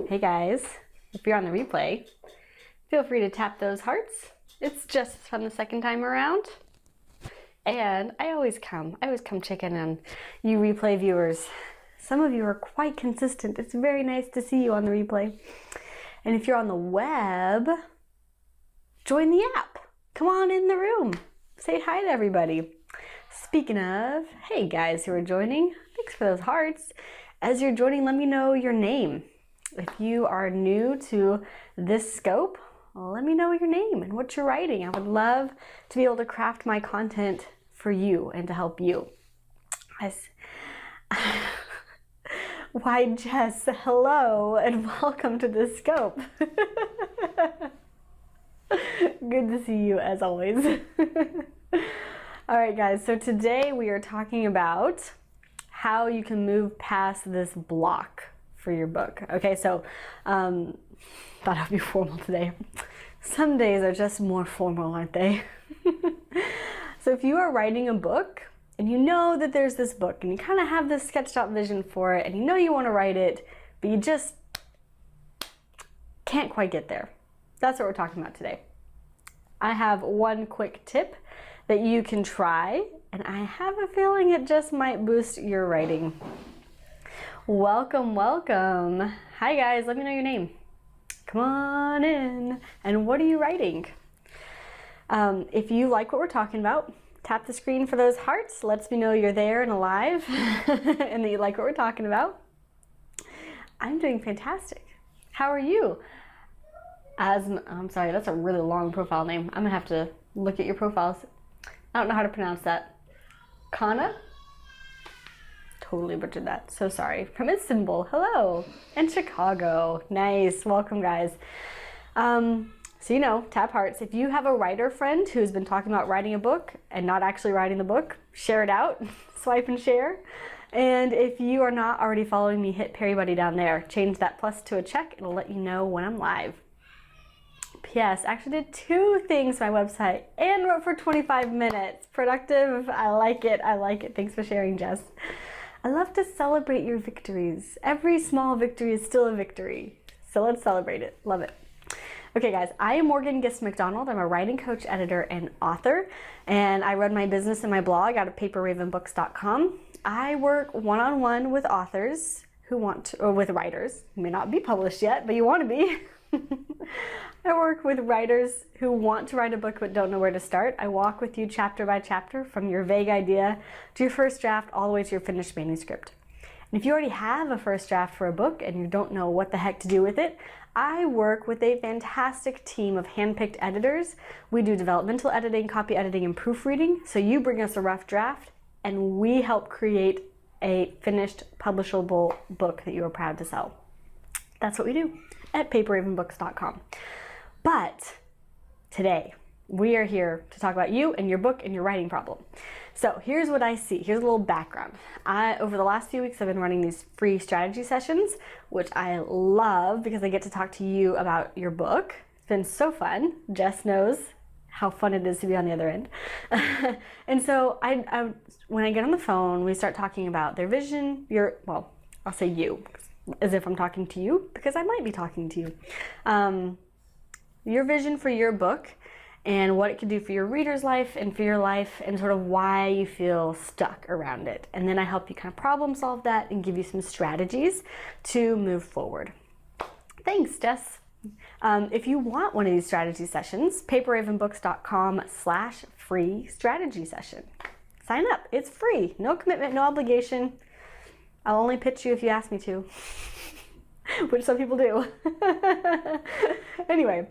Hey guys, if you're on the replay, feel free to tap those hearts. It's just as fun the second time around. And I always come check in on you replay viewers. Some of you are quite consistent. It's very nice to see you on the replay. And if you're on the web, join the app. Come on in the room. Say hi to everybody. Speaking of, hey guys who are joining, thanks for those hearts. As you're joining, let me know your name. If you are new to this scope, let me know your name and what you're writing. I would love to be able to craft my content for you and to help you. Why, Jess, hello and welcome to this scope. Good to see you as always. All right, guys, so today we are talking about how you can move past this block for your book. Okay, so thought I'd be formal today. Some days are just more formal, aren't they? So if you are writing a book and you know that there's this book and you kind of have this sketched out vision for it and you know you want to write it, but you just can't quite get there. That's what we're talking about today. I have one quick tip that you can try, and I have a feeling it just might boost your writing. Welcome, welcome. Hi guys, let me know your name. Come on in. And what are you writing? If you like what we're talking about, tap the screen for those hearts. Lets me know you're there and alive and that you like what we're talking about. I'm doing fantastic. How are you? I'm sorry, that's a really long profile name. I'm gonna have to look at your profiles. I don't know how to pronounce that. Kana? Totally butchered that. So sorry. From Istanbul. Hello. And Chicago. Nice. Welcome, guys. So you know, tap hearts. If you have a writer friend who's been talking about writing a book and not actually writing the book, share it out. Swipe and share. And if you are not already following me, hit Perry Buddy down there. Change that plus to a check. It'll let you know when I'm live. P.S. Actually did 2 things to my website and wrote for 25 minutes. Productive. I like it. I like it. Thanks for sharing, Jess. I love to celebrate your victories. Every small victory is still a victory. So let's celebrate it. Love it. Okay, guys, I am Morgan Gist McDonald. I'm a writing coach, editor, and author. And I run my business and my blog out of paperravenbooks.com. I work one-on-one with authors who want to, or with writers who may not be published yet, but you want to be. I work with writers who want to write a book but don't know where to start. I walk with you chapter by chapter from your vague idea to your first draft all the way to your finished manuscript. And if you already have a first draft for a book and you don't know what the heck to do with it, I work with a fantastic team of handpicked editors. We do developmental editing, copy editing, and proofreading. So you bring us a rough draft and we help create a finished publishable book that you are proud to sell. That's what we do at paperravenbooks.com. But today, we are here to talk about you and your book and your writing problem. So here's what I see. Here's a little background. Over the last few weeks, I've been running these free strategy sessions, which I love because I get to talk to you about your book. It's been so fun. Jess knows how fun it is to be on the other end. And so when I get on the phone, we start talking about their vision, I'll say you, as if I'm talking to you, because I might be talking to you. Your vision for your book and what it could do for your reader's life and for your life and sort of why you feel stuck around it. And then I help you kind of problem solve that and give you some strategies to move forward. Thanks, Jess. If you want one of these strategy sessions, paperravenbooks.com/free strategy session. Sign up. It's free. No commitment, no obligation. I'll only pitch you if you ask me to, which some people do. Anyway,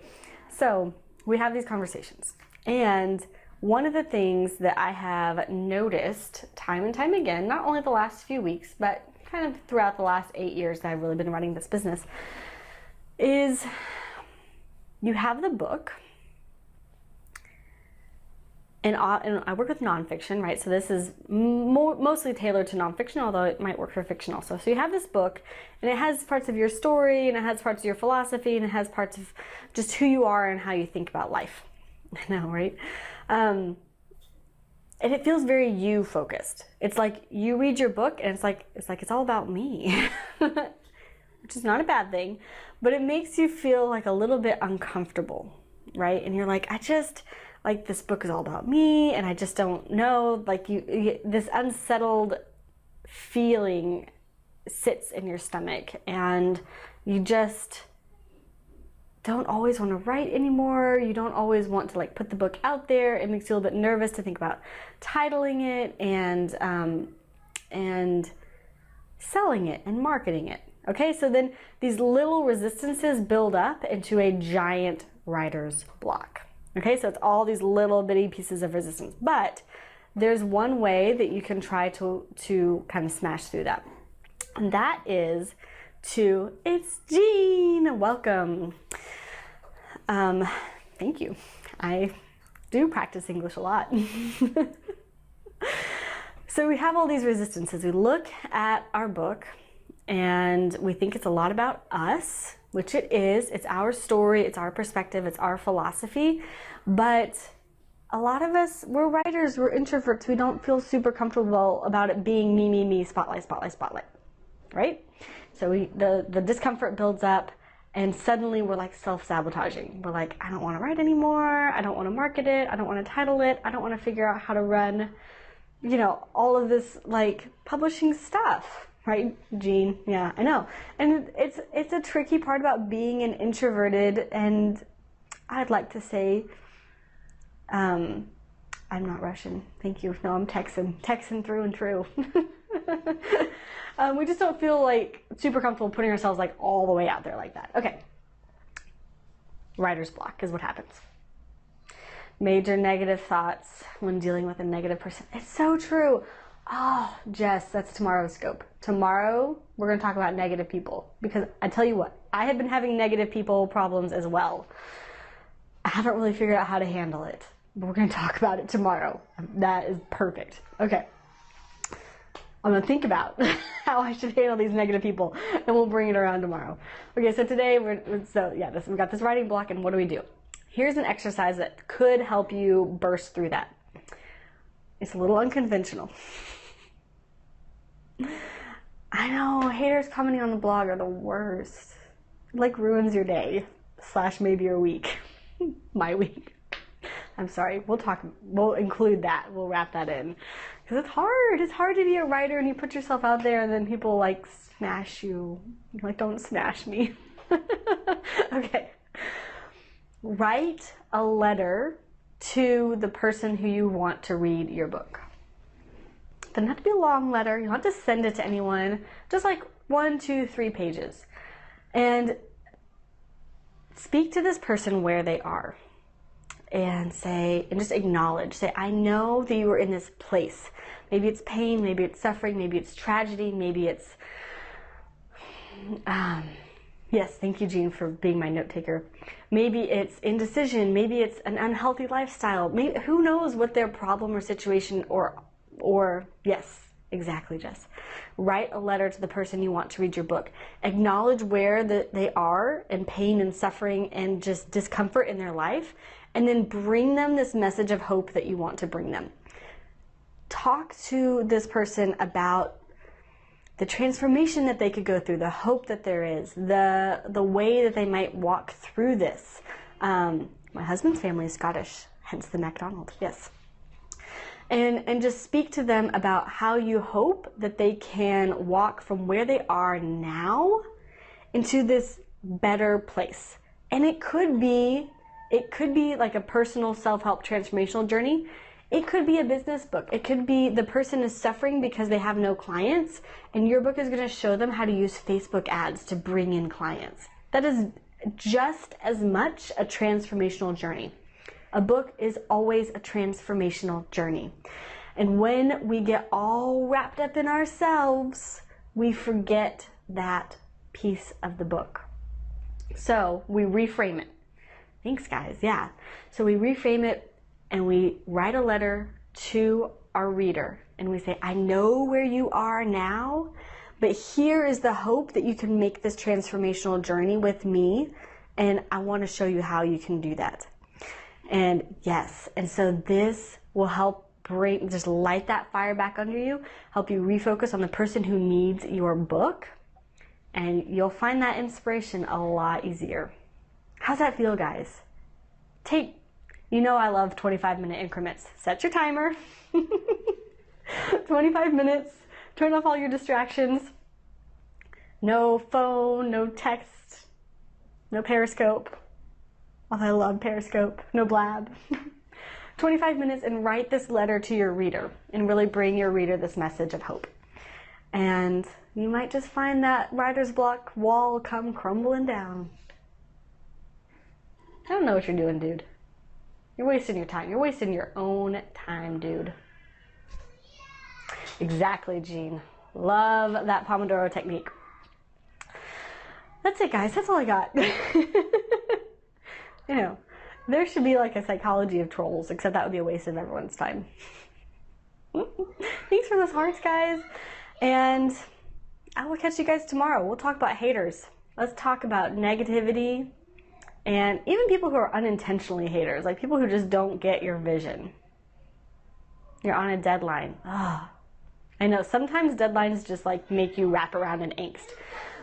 so we have these conversations. And one of the things that I have noticed time and time again, not only the last few weeks, but kind of throughout the last 8 years that I've really been running this business, is you have the book. And I work with nonfiction, right? So this is mostly tailored to nonfiction, although it might work for fiction also. So you have this book, and it has parts of your story, and it has parts of your philosophy, and it has parts of just who you are and how you think about life. I know, right? And it feels very you focused. It's like you read your book, and it's like it's all about me. which is not a bad thing, but it makes you feel like a little bit uncomfortable, right? And you're like, like this book is all about me, and I just don't know, like this unsettled feeling sits in your stomach, and you just don't always want to write anymore. You don't always want to like put the book out there. It makes you a little bit nervous to think about titling it and selling it and marketing it. Okay, so then these little resistances build up into a giant writer's block. Okay, so it's all these little bitty pieces of resistance. But there's one way that you can try to kind of smash through that. And that is it's Jean, welcome. Thank you. I do practice English a lot. So we have all these resistances. We look at our book and we think it's a lot about us, which it is. It's our story, it's our perspective, it's our philosophy. But a lot of us, we're writers, we're introverts. We don't feel super comfortable about it being me, me, me, spotlight, spotlight, spotlight, right? So the discomfort builds up, and suddenly we're like self-sabotaging. We're like, I don't want to write anymore. I don't want to market it. I don't want to title it. I don't want to figure out how to run, all of this like publishing stuff, right, Jean? Yeah, I know. And it's a tricky part about being an introverted, and I'd like to say, I'm not Russian. Thank you. No, I'm Texan through and through. We just don't feel like super comfortable putting ourselves like all the way out there like that. Okay. Writer's block is what happens. Major negative thoughts when dealing with a negative person. It's so true. Oh, Jess, that's tomorrow's scope. Tomorrow, we're going to talk about negative people, because I tell you what, I have been having negative people problems as well. I haven't really figured out how to handle it, but we're going to talk about it tomorrow. That is perfect. Okay. I'm going to think about how I should handle these negative people, and we'll bring it around tomorrow. Okay, so today, we've got this writing block, and what do we do? Here's an exercise that could help you burst through that. It's a little unconventional. I know, haters commenting on the blog are the worst. It like ruins your day, / maybe your week. My week. I'm sorry, we'll include that, we'll wrap that in. Because it's hard to be a writer and you put yourself out there and then people like smash you. Like, don't smash me. Okay. Write a letter to the person who you want to read your book. It doesn't have to be a long letter. You don't have to send it to anyone. Just like 1, 2, 3 pages. And speak to this person where they are. And just acknowledge. Say, I know that you are in this place. Maybe it's pain, maybe it's suffering, maybe it's tragedy, maybe it's... Yes, thank you, Jean, for being my note taker. Maybe it's indecision. Maybe it's an unhealthy lifestyle. Who knows what their problem or situation or yes, exactly, Jess. Write a letter to the person you want to read your book. Acknowledge where they are in pain and suffering and just discomfort in their life, and then bring them this message of hope that you want to bring them. Talk to this person about the transformation that they could go through, the hope that there is, the way that they might walk through this. My husband's family is Scottish, hence the MacDonald, yes. And just speak to them about how you hope that they can walk from where they are now into this better place. And it could be like a personal self-help transformational journey. It could be a business book. It could be the person is suffering because they have no clients, and your book is going to show them how to use Facebook ads to bring in clients. That is just as much a transformational journey. A book is always a transformational journey. And when we get all wrapped up in ourselves, we forget that piece of the book. So we reframe it. Thanks, guys. Yeah. So we reframe it and we write a letter to our reader. And we say, I know where you are now, but here is the hope that you can make this transformational journey with me. And I want to show you how you can do that. And yes, and so this will help just light that fire back under you, help you refocus on the person who needs your book, and you'll find that inspiration a lot easier. How's that feel, guys? You know I love 25-minute increments. Set your timer. 25 minutes. Turn off all your distractions. No phone, no text, no Periscope. Although I love Periscope. No blab. 25 minutes and write this letter to your reader and really bring your reader this message of hope. And you might just find that writer's block wall come crumbling down. I don't know what you're doing, dude. You're wasting your time. You're wasting your own time, dude. Exactly, Jean. Love that Pomodoro technique. That's it, guys. That's all I got. You know, there should be like a psychology of trolls, except that would be a waste of everyone's time. Thanks for those hearts, guys. And I will catch you guys tomorrow. We'll talk about haters. Let's talk about negativity and even people who are unintentionally haters, like people who just don't get your vision. You're on a deadline. I know sometimes deadlines just like make you wrap around in angst,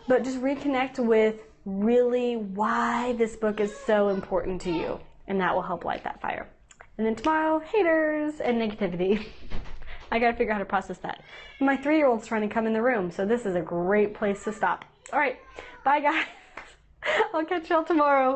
but just reconnect with really why this book is so important to you, and that will help light that fire. And then tomorrow, haters and negativity. I gotta figure out how to process that. My 3-year-old's trying to come in the room, so this is a great place to stop. All right, bye guys. I'll catch y'all tomorrow.